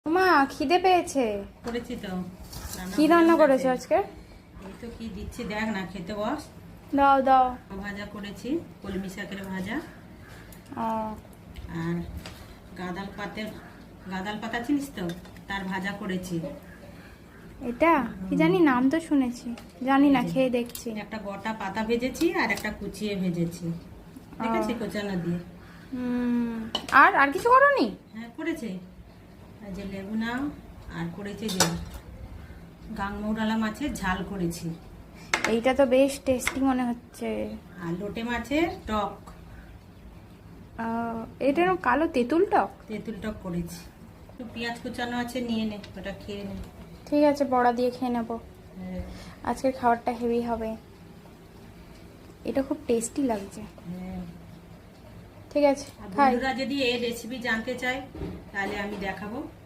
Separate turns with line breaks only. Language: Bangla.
মা খিদে পেয়েছে।
করেছি তো।
কি রান্না করেছো আজকে?
এই তো কি দিচ্ছি দেখ না, খেতে বস।
দাও দাও।
ভাজা করেছি, কলমি শাকের ভাজা।
ও
আর গাঁদাল পাতা চিনিস তো, তার ভাজা করেছি।
এটা কি জানি, নাম তো শুনেছি, জানি না, খেয়ে দেখছি।
একটা গোটা পাতা ভেজেছি আর একটা কুচিয়ে ভেজেছি, ঠিক আছে, কোচানো দিয়ে।
আর আর কিছু করোনি?
হ্যাঁ করেছে। আর যে লেবু নাও, আর করেছে যে গাংমৌরালা মাছের ঝাল করেছি।
এইটা তো বেশ টেস্টি মনে হচ্ছে।
আর লোটে মাছের টক।
এটা এরকম কালো তেঁতুল টক।
তেঁতুল টক করেছি। একটু পেঁয়াজ কুচানো আছে, নিয়ে নে, ওটা খেয়ে নে।
ঠিক আছে, বড়া দিয়ে খেয়ে নেবো।
হ্যাঁ
আজকের খাবারটা হেভি হবে। এটা খুব টেস্টি লাগছে।
হ্যাঁ।
ঠিক আছে,
আর
খাই।
বন্ধুরা যদি এই রেসিপি জানতে চায় তাহলে আমি দেখাবো।